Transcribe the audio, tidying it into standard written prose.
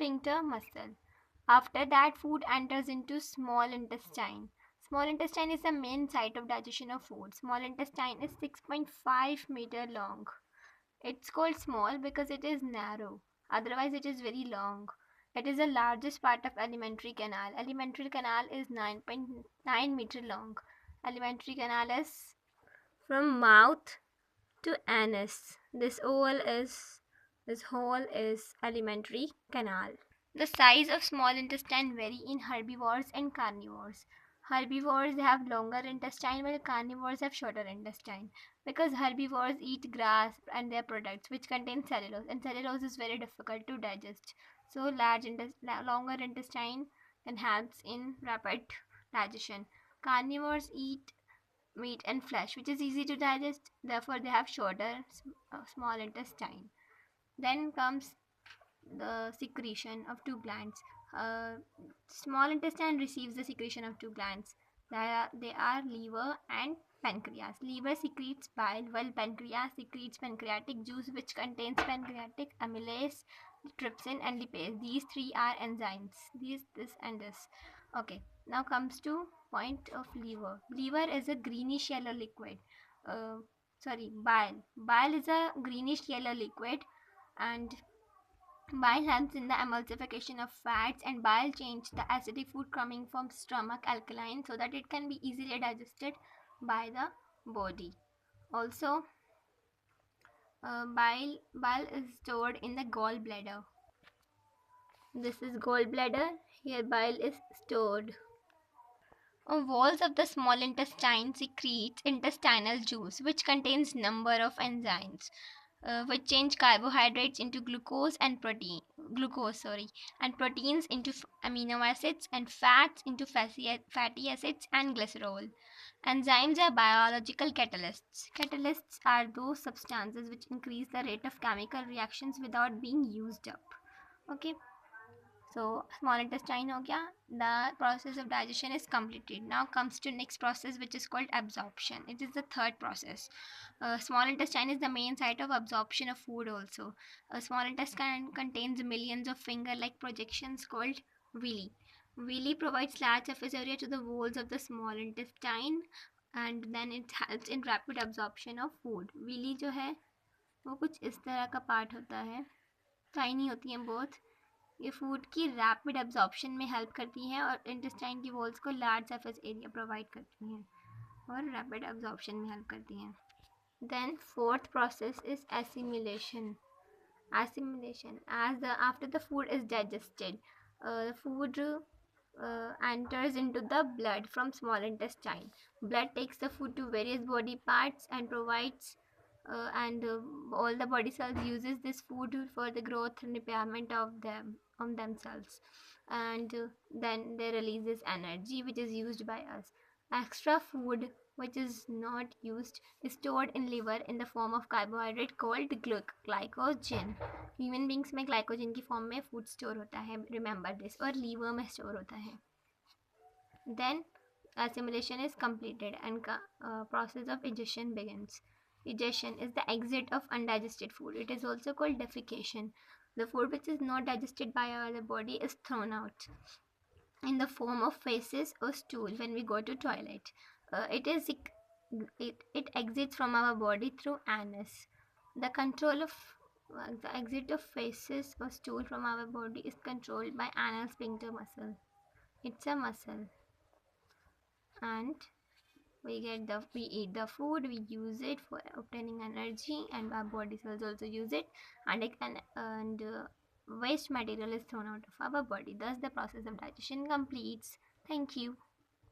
sphincter muscle. After that, food enters into small intestine. Small intestine is the main site of digestion of food. Small intestine is 6.5 meter long. It's called small because it is narrow. Otherwise, it is very long. It is the largest part of alimentary canal. Alimentary canal is 9.9 meter long. Alimentary canal is from mouth to anus. This hole is alimentary canal. The size of small intestine vary in herbivores and carnivores. Herbivores have longer intestine while carnivores have shorter intestine because herbivores eat grass and their products which contain cellulose, and cellulose is very difficult to digest. So longer intestine can help in rapid digestion. Carnivores eat meat and flesh which is easy to digest, therefore they have shorter small intestine. Then comes the secretion of two glands. Uh, Small intestine receives the secretion of two glands. They are liver and pancreas. Liver secretes bile while pancreas secretes pancreatic juice which contains pancreatic amylase, trypsin and lipase. These three are enzymes. This and this. Okay. Now comes to point of liver. Liver is a greenish yellow liquid. Uh, Bile. Bile is a greenish yellow liquid, and bile helps in the emulsification of fats, and bile change the acidic food coming from stomach alkaline so that it can be easily digested by the body. Also, bile is stored in the gallbladder. This is gallbladder. Here bile is stored. Walls of the small intestine secrete intestinal juice, which contains number of enzymes, which change carbohydrates into and proteins into amino acids, and fats into fatty acids and glycerol. Enzymes are biological catalysts. Catalysts are those substances which increase the rate of chemical reactions without being used up. Okay. So small intestine ho gaya. The process of digestion is completed. Now comes to next process which is called absorption. It is the third process. Small intestine is the main site of absorption of food also. Small intestine contains millions of finger-like projections called villi. Villi provides large surface area to the walls of the small intestine, and then it helps in rapid absorption of food. Villi जो है वो कुछ इस तरह का part होता है, tiny होती हैं both. ये फूड की रैपिड एब्जॉर्प्शन में हेल्प करती हैं और इंटेस्टाइन की वॉल्स को लार्ज सरफेस एरिया प्रोवाइड करती हैं और रैपिड एब्जॉर्प्शन में हेल्प करती हैं. Then fourth process is assimilation. As the after the food is digested, food enters into the blood from small intestine. Blood takes the food to various body parts and provides and all the body cells uses this food for the growth and repairment of themselves, and then they releases energy which is used by us. Extra food which is not used is stored in liver in the form of carbohydrate called glycogen. Human beings में glycogen की form में food store होता है, remember this, और liver में store होता है. Then assimilation is completed and process of digestion begins. Digestion is the exit of undigested food. It is also called defecation. The food which is not digested by our body is thrown out in the form of feces or stool when we go to toilet. It exits from our body through anus. The control of the exit of feces or stool from our body is controlled by anal sphincter muscle. It's a muscle, and we eat the food, we use it for obtaining energy, and our body cells also use it, and waste material is thrown out of our body. Thus the process of digestion completes. Thank you.